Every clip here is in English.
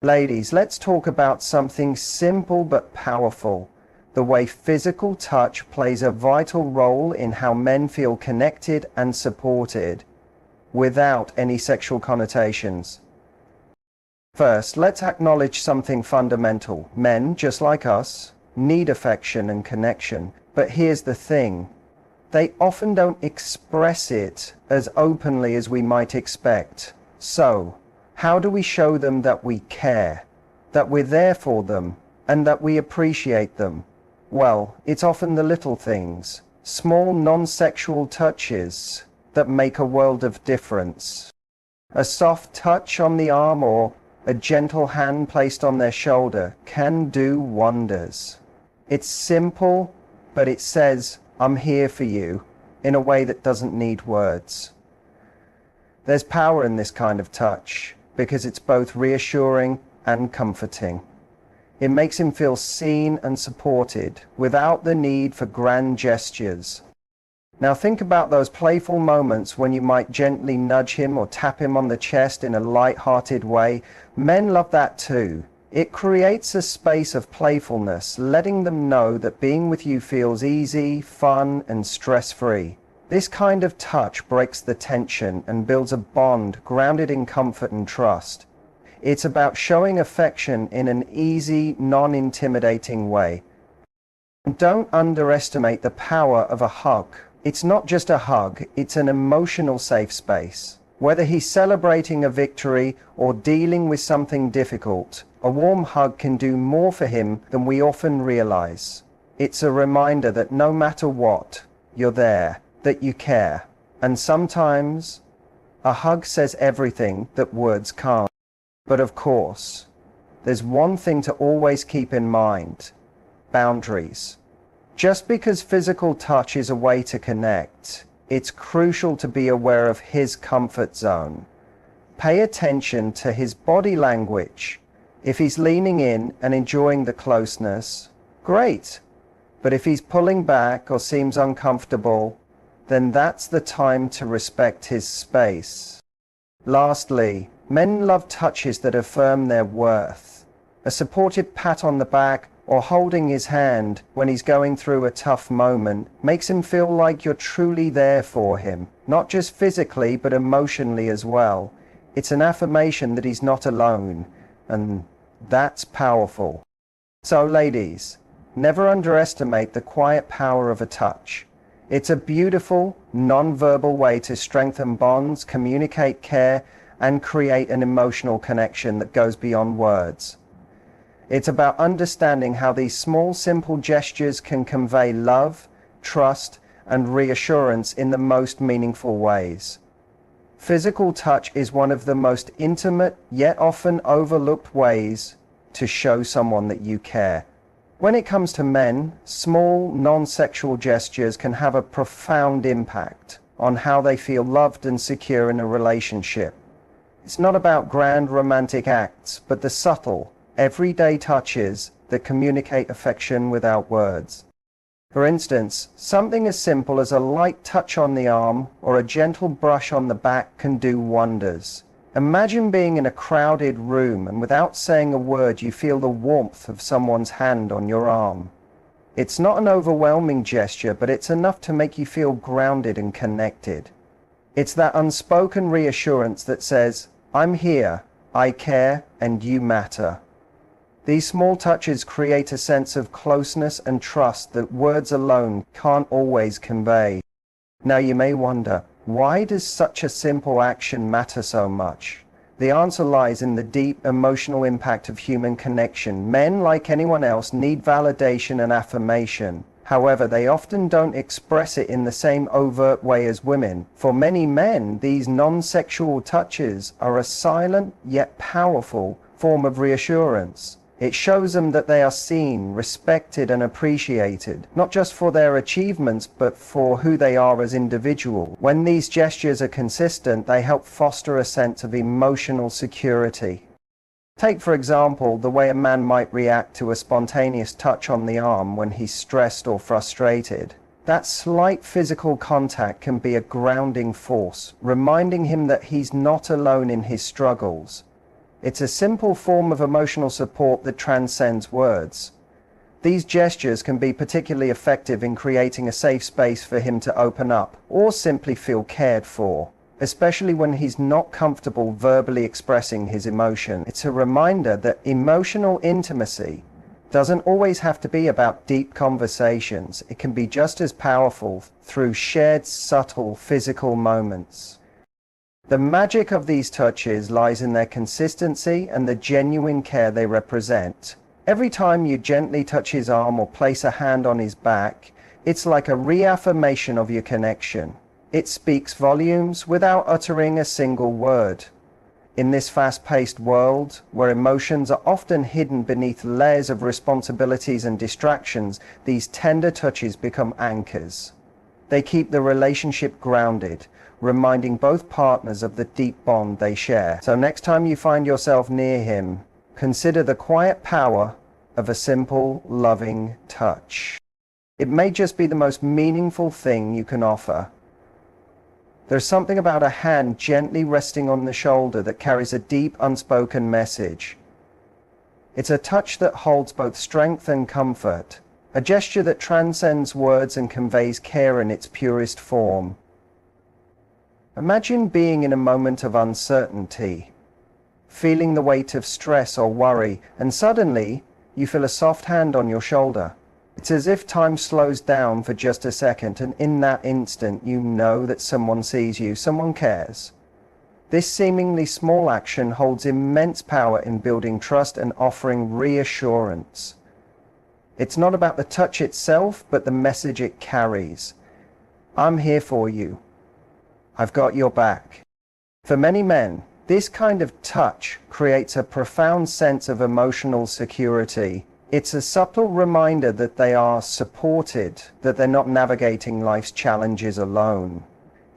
Ladies, let's talk about something simple but powerful. The way physical touch plays a vital role in how men feel connected and supported, without any sexual connotations. First, let's acknowledge something fundamental. Men, just like us, need affection and connection. But here's the thing. They often don't express it as openly as we might expect. So, how do we show them that we care, that we're there for them, and that we appreciate them? Well, it's often the little things, small non-sexual touches, that make a world of difference. A soft touch on the arm or a gentle hand placed on their shoulder can do wonders. It's simple, but it says, "I'm here for you," in a way that doesn't need words. There's power in this kind of touch, because it's both reassuring and comforting. It makes him feel seen and supported, without the need for grand gestures. Now think about those playful moments when you might gently nudge him or tap him on the chest in a light-hearted way. Men love that too. It creates a space of playfulness, letting them know that being with you feels easy, fun, and stress-free. This kind of touch breaks the tension and builds a bond grounded in comfort and trust. It's about showing affection in an easy, non-intimidating way. Don't underestimate the power of a hug. It's not just a hug, it's an emotional safe space. Whether he's celebrating a victory or dealing with something difficult, a warm hug can do more for him than we often realize. It's a reminder that no matter what, you're there, that you care. And sometimes, a hug says everything that words can't. But of course, there's one thing to always keep in mind: boundaries. Just because physical touch is a way to connect, it's crucial to be aware of his comfort zone. Pay attention to his body language. If he's leaning in and enjoying the closeness, great. But if he's pulling back or seems uncomfortable, then that's the time to respect his space. Lastly, men love touches that affirm their worth. A supportive pat on the back or holding his hand when he's going through a tough moment makes him feel like you're truly there for him, not just physically but emotionally as well. It's an affirmation that he's not alone, and that's powerful. So ladies, never underestimate the quiet power of a touch. It's a beautiful, non-verbal way to strengthen bonds, communicate care, and create an emotional connection that goes beyond words. It's about understanding how these small, simple gestures can convey love, trust, and reassurance in the most meaningful ways. Physical touch is one of the most intimate, yet often overlooked ways to show someone that you care. When it comes to men, small, non-sexual gestures can have a profound impact on how they feel loved and secure in a relationship. It's not about grand romantic acts, but the subtle, everyday touches that communicate affection without words. For instance, something as simple as a light touch on the arm or a gentle brush on the back can do wonders. Imagine being in a crowded room and without saying a word you feel the warmth of someone's hand on your arm. It's not an overwhelming gesture, but it's enough to make you feel grounded and connected. It's that unspoken reassurance that says, "I'm here, I care, and you matter." These small touches create a sense of closeness and trust that words alone can't always convey. Now you may wonder, why does such a simple action matter so much? The answer lies in the deep emotional impact of human connection. Men, like anyone else, need validation and affirmation. However, they often don't express it in the same overt way as women. For many men, these non-sexual touches are a silent yet powerful form of reassurance. It shows them that they are seen, respected, and appreciated, not just for their achievements, but for who they are as individuals. When these gestures are consistent, they help foster a sense of emotional security. Take, for example, the way a man might react to a spontaneous touch on the arm when he's stressed or frustrated. That slight physical contact can be a grounding force, reminding him that he's not alone in his struggles. It's a simple form of emotional support that transcends words. These gestures can be particularly effective in creating a safe space for him to open up or simply feel cared for, especially when he's not comfortable verbally expressing his emotion. It's a reminder that emotional intimacy doesn't always have to be about deep conversations. It can be just as powerful through shared, subtle, physical moments. The magic of these touches lies in their consistency and the genuine care they represent. Every time you gently touch his arm or place a hand on his back, it's like a reaffirmation of your connection. It speaks volumes without uttering a single word. In this fast-paced world, where emotions are often hidden beneath layers of responsibilities and distractions, these tender touches become anchors. They keep the relationship grounded, reminding both partners of the deep bond they share. So next time you find yourself near him, consider the quiet power of a simple, loving touch. It may just be the most meaningful thing you can offer. There's something about a hand gently resting on the shoulder that carries a deep, unspoken message. It's a touch that holds both strength and comfort, a gesture that transcends words and conveys care in its purest form. Imagine being in a moment of uncertainty, feeling the weight of stress or worry, and suddenly you feel a soft hand on your shoulder. It's as if time slows down for just a second, and in that instant you know that someone sees you, someone cares. This seemingly small action holds immense power in building trust and offering reassurance. It's not about the touch itself, but the message it carries. I'm here for you. I've got your back. For many men, this kind of touch creates a profound sense of emotional security. It's a subtle reminder that they are supported, that they're not navigating life's challenges alone.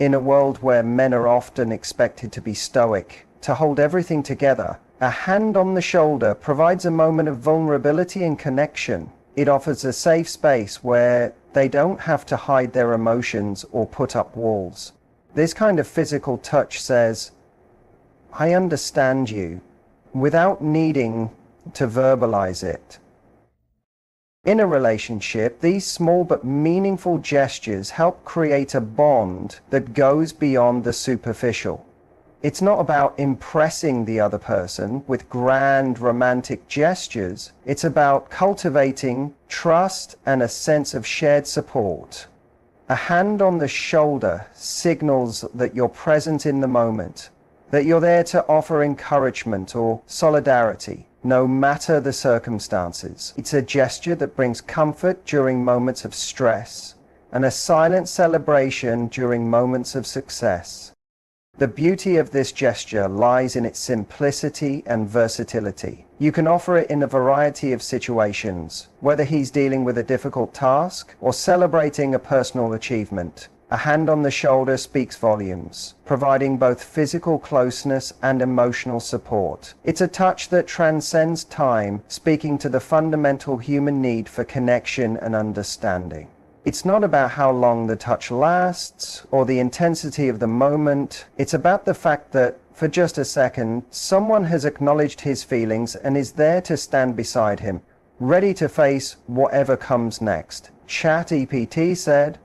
In a world where men are often expected to be stoic, to hold everything together, a hand on the shoulder provides a moment of vulnerability and connection. It offers a safe space where they don't have to hide their emotions or put up walls. This kind of physical touch says, I understand you, without needing to verbalize it. In a relationship, these small but meaningful gestures help create a bond that goes beyond the superficial. It's not about impressing the other person with grand romantic gestures. It's about cultivating trust and a sense of shared support. A hand on the shoulder signals that you're present in the moment, that you're there to offer encouragement or solidarity, no matter the circumstances. It's a gesture that brings comfort during moments of stress and a silent celebration during moments of success. The beauty of this gesture lies in its simplicity and versatility. You can offer it in a variety of situations, whether he's dealing with a difficult task or celebrating a personal achievement. A hand on the shoulder speaks volumes, providing both physical closeness and emotional support. It's a touch that transcends time, speaking to the fundamental human need for connection and understanding. It's not about how long the touch lasts or the intensity of the moment. It's about the fact that, for just a second, someone has acknowledged his feelings and is there to stand beside him, ready to face whatever comes next. ChatGPT said,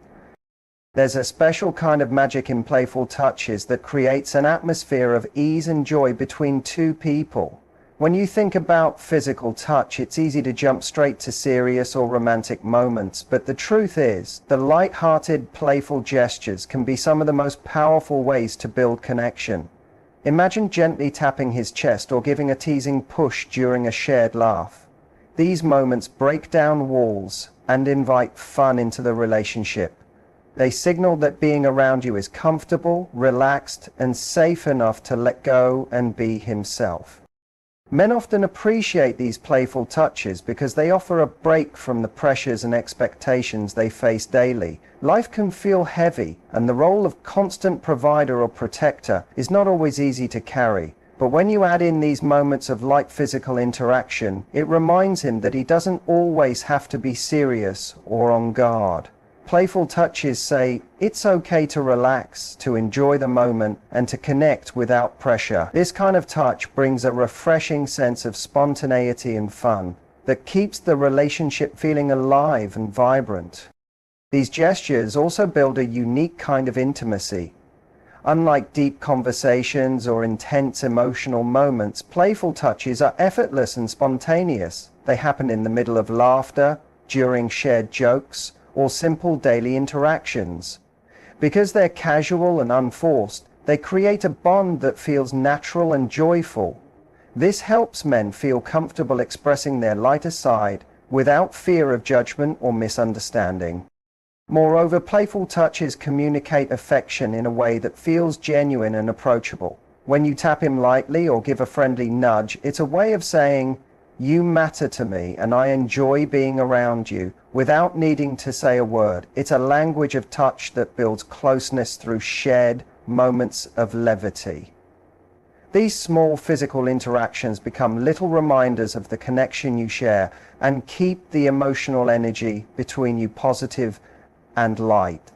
"There's a special kind of magic in playful touches that creates an atmosphere of ease and joy between two people." When you think about physical touch, it's easy to jump straight to serious or romantic moments, but the truth is, the light-hearted, playful gestures can be some of the most powerful ways to build connection. Imagine gently tapping his chest or giving a teasing push during a shared laugh. These moments break down walls and invite fun into the relationship. They signal that being around you is comfortable, relaxed, and safe enough to let go and be himself. Men often appreciate these playful touches because they offer a break from the pressures and expectations they face daily. Life can feel heavy, and the role of constant provider or protector is not always easy to carry. But when you add in these moments of light physical interaction, it reminds him that he doesn't always have to be serious or on guard. Playful touches say it's okay to relax, to enjoy the moment, and to connect without pressure. This kind of touch brings a refreshing sense of spontaneity and fun that keeps the relationship feeling alive and vibrant. These gestures also build a unique kind of intimacy. Unlike deep conversations or intense emotional moments, playful touches are effortless and spontaneous. They happen in the middle of laughter, during shared jokes, or simple daily interactions. Because they're casual and unforced, they create a bond that feels natural and joyful. This helps men feel comfortable expressing their lighter side without fear of judgment or misunderstanding. Moreover, playful touches communicate affection in a way that feels genuine and approachable. When you tap him lightly or give a friendly nudge, it's a way of saying, "You matter to me and I enjoy being around you," without needing to say a word. It's a language of touch that builds closeness through shared moments of levity. These small physical interactions become little reminders of the connection you share and keep the emotional energy between you positive and light.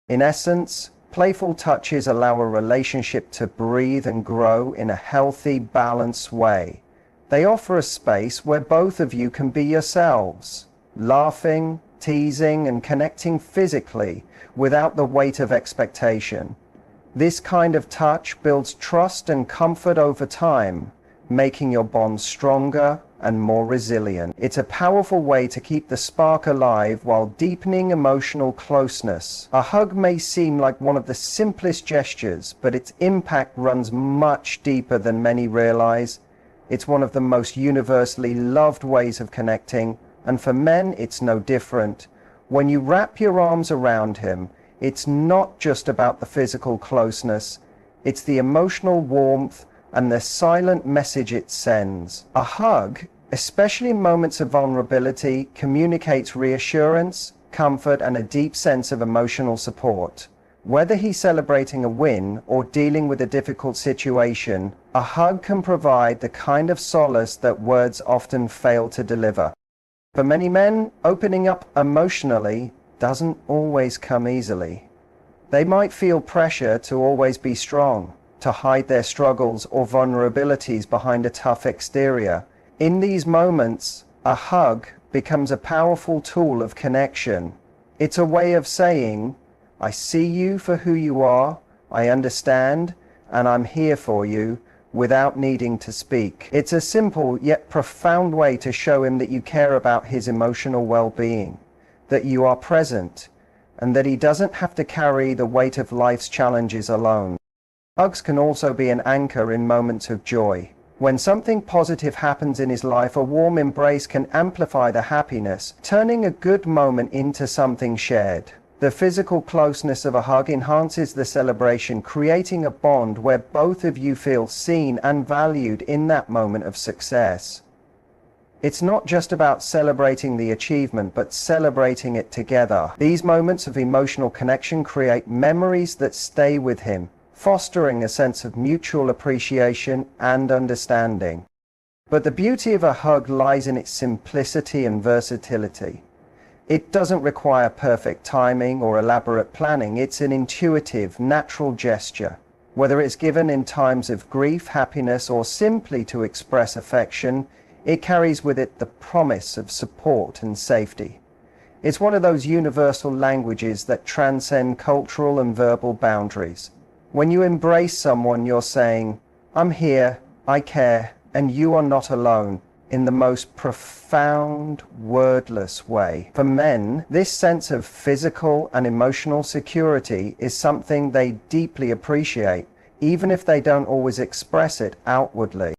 In essence, playful touches allow a relationship to breathe and grow in a healthy, balanced way. They offer a space where both of you can be yourselves, laughing, teasing, and connecting physically without the weight of expectation. This kind of touch builds trust and comfort over time, making your bond stronger and more resilient. It's a powerful way to keep the spark alive while deepening emotional closeness. A hug may seem like one of the simplest gestures, but its impact runs much deeper than many realize. It's one of the most universally loved ways of connecting, and for men, it's no different. When you wrap your arms around him, it's not just about the physical closeness, it's the emotional warmth and the silent message it sends. A hug, especially in moments of vulnerability, communicates reassurance, comfort, and a deep sense of emotional support. Whether he's celebrating a win or dealing with a difficult situation, a hug can provide the kind of solace that words often fail to deliver. For many men, opening up emotionally doesn't always come easily. They might feel pressure to always be strong, to hide their struggles or vulnerabilities behind a tough exterior. In these moments, a hug becomes a powerful tool of connection. It's a way of saying, "I see you for who you are, I understand, and I'm here for you," without needing to speak. It's a simple yet profound way to show him that you care about his emotional well-being, that you are present, and that he doesn't have to carry the weight of life's challenges alone. Hugs can also be an anchor in moments of joy. When something positive happens in his life, a warm embrace can amplify the happiness, turning a good moment into something shared. The physical closeness of a hug enhances the celebration, creating a bond where both of you feel seen and valued in that moment of success. It's not just about celebrating the achievement, but celebrating it together. These moments of emotional connection create memories that stay with him, fostering a sense of mutual appreciation and understanding. But the beauty of a hug lies in its simplicity and versatility. It doesn't require perfect timing or elaborate planning. It's an intuitive, natural gesture. Whether it's given in times of grief, happiness, or simply to express affection, it carries with it the promise of support and safety. It's one of those universal languages that transcend cultural and verbal boundaries. When you embrace someone, you're saying, "I'm here, I care, and you are not alone," in the most profound, wordless way. For men, this sense of physical and emotional security is something they deeply appreciate, even if they don't always express it outwardly.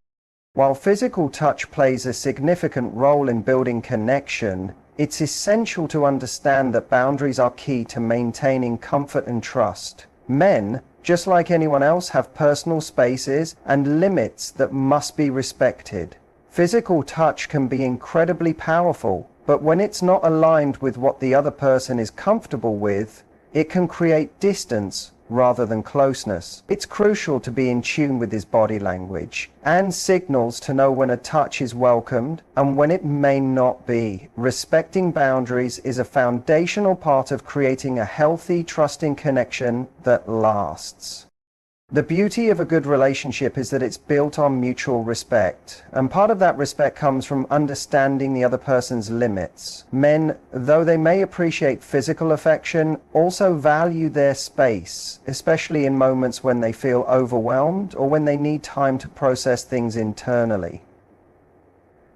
While physical touch plays a significant role in building connection, it's essential to understand that boundaries are key to maintaining comfort and trust. Men, just like anyone else, have personal spaces and limits that must be respected. Physical touch can be incredibly powerful, but when it's not aligned with what the other person is comfortable with, it can create distance rather than closeness. It's crucial to be in tune with his body language and signals to know when a touch is welcomed and when it may not be. Respecting boundaries is a foundational part of creating a healthy, trusting connection that lasts. The beauty of a good relationship is that it's built on mutual respect, and part of that respect comes from understanding the other person's limits. Men, though they may appreciate physical affection, also value their space, especially in moments when they feel overwhelmed or when they need time to process things internally.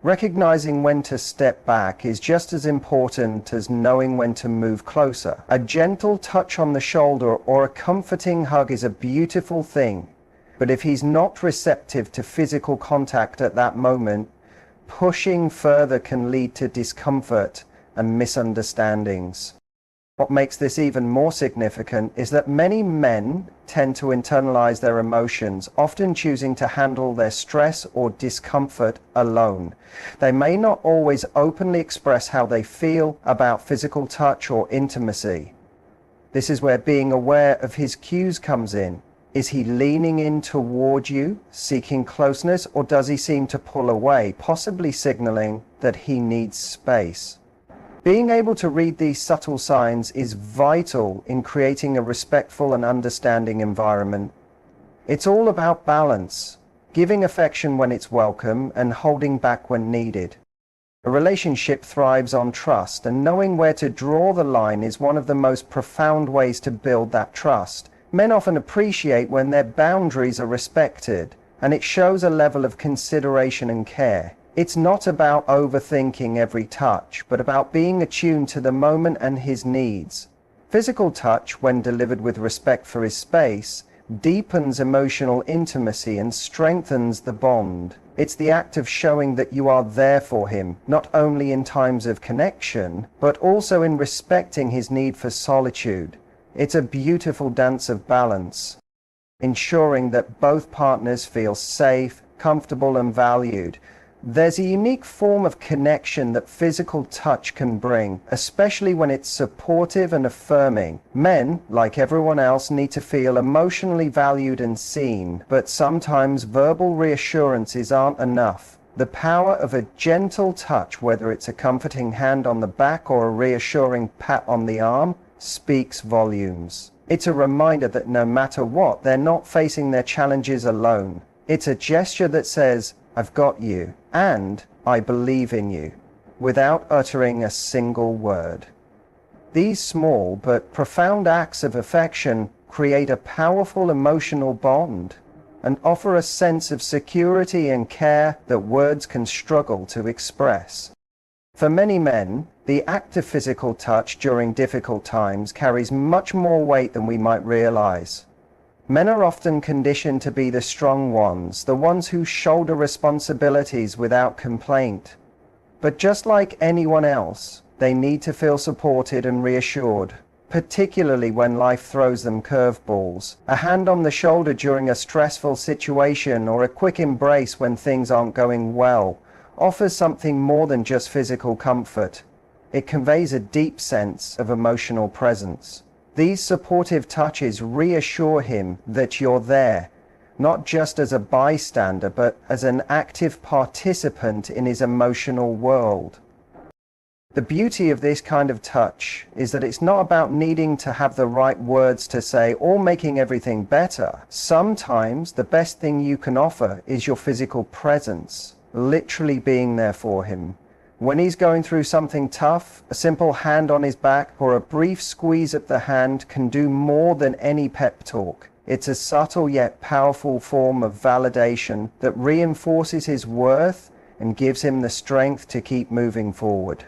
Recognizing when to step back is just as important as knowing when to move closer. A gentle touch on the shoulder or a comforting hug is a beautiful thing, but if he's not receptive to physical contact at that moment, pushing further can lead to discomfort and misunderstandings. What makes this even more significant is that many men tend to internalize their emotions, often choosing to handle their stress or discomfort alone. They may not always openly express how they feel about physical touch or intimacy. This is where being aware of his cues comes in. Is he leaning in toward you, seeking closeness, or does he seem to pull away, possibly signaling that he needs space? Being able to read these subtle signs is vital in creating a respectful and understanding environment. It's all about balance, giving affection when it's welcome and holding back when needed. A relationship thrives on trust, and knowing where to draw the line is one of the most profound ways to build that trust. Men often appreciate when their boundaries are respected, and it shows a level of consideration and care. It's not about overthinking every touch, but about being attuned to the moment and his needs. Physical touch, when delivered with respect for his space, deepens emotional intimacy and strengthens the bond. It's the act of showing that you are there for him, not only in times of connection, but also in respecting his need for solitude. It's a beautiful dance of balance, ensuring that both partners feel safe, comfortable, and valued. There's a unique form of connection that physical touch can bring, especially when it's supportive and affirming. Men, like everyone else, need to feel emotionally valued and seen, but sometimes verbal reassurances aren't enough. The power of a gentle touch, whether it's a comforting hand on the back or a reassuring pat on the arm, speaks volumes. It's a reminder that no matter what, they're not facing their challenges alone. It's a gesture that says, "I've got you, and I believe in you," without uttering a single word. These small but profound acts of affection create a powerful emotional bond and offer a sense of security and care that words can struggle to express. For many men, the act of physical touch during difficult times carries much more weight than we might realize. Men are often conditioned to be the strong ones, the ones who shoulder responsibilities without complaint. But just like anyone else, they need to feel supported and reassured, particularly when life throws them curveballs. A hand on the shoulder during a stressful situation or a quick embrace when things aren't going well offers something more than just physical comfort. It conveys a deep sense of emotional presence. These supportive touches reassure him that you're there, not just as a bystander, but as an active participant in his emotional world. The beauty of this kind of touch is that it's not about needing to have the right words to say or making everything better. Sometimes the best thing you can offer is your physical presence, literally being there for him. When he's going through something tough, a simple hand on his back or a brief squeeze of the hand can do more than any pep talk. It's a subtle yet powerful form of validation that reinforces his worth and gives him the strength to keep moving forward.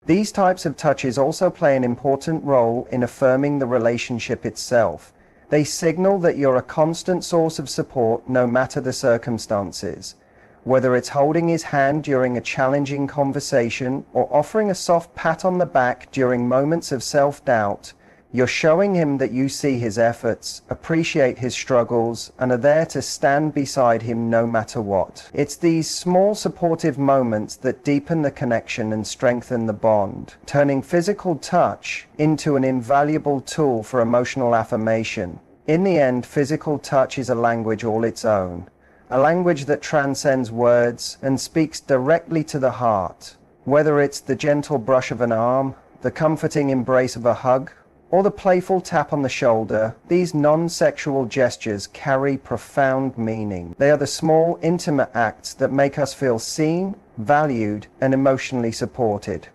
These types of touches also play an important role in affirming the relationship itself. They signal that you're a constant source of support no matter the circumstances. Whether it's holding his hand during a challenging conversation or offering a soft pat on the back during moments of self-doubt, you're showing him that you see his efforts, appreciate his struggles, and are there to stand beside him no matter what. It's these small supportive moments that deepen the connection and strengthen the bond, turning physical touch into an invaluable tool for emotional affirmation. In the end, physical touch is a language all its own, a language that transcends words and speaks directly to the heart. Whether it's the gentle brush of an arm, the comforting embrace of a hug, or the playful tap on the shoulder, these non-sexual gestures carry profound meaning. They are the small, intimate acts that make us feel seen, valued, and emotionally supported.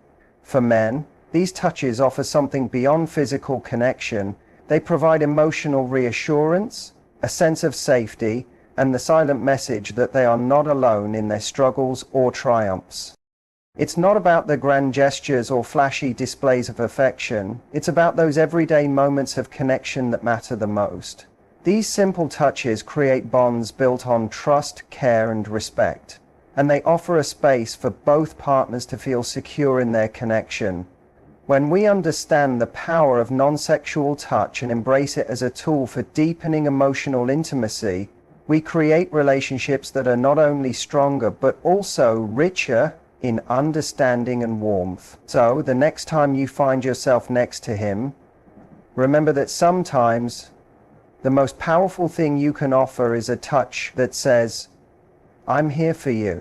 For men, these touches offer something beyond physical connection. They provide emotional reassurance, a sense of safety, and the silent message that they are not alone in their struggles or triumphs. It's not about the grand gestures or flashy displays of affection. It's about those everyday moments of connection that matter the most. These simple touches create bonds built on trust, care, and respect, and they offer a space for both partners to feel secure in their connection. When we understand the power of non-sexual touch and embrace it as a tool for deepening emotional intimacy, we create relationships that are not only stronger but also richer in understanding and warmth. So, the next time you find yourself next to him, remember that sometimes the most powerful thing you can offer is a touch that says, "I'm here for you."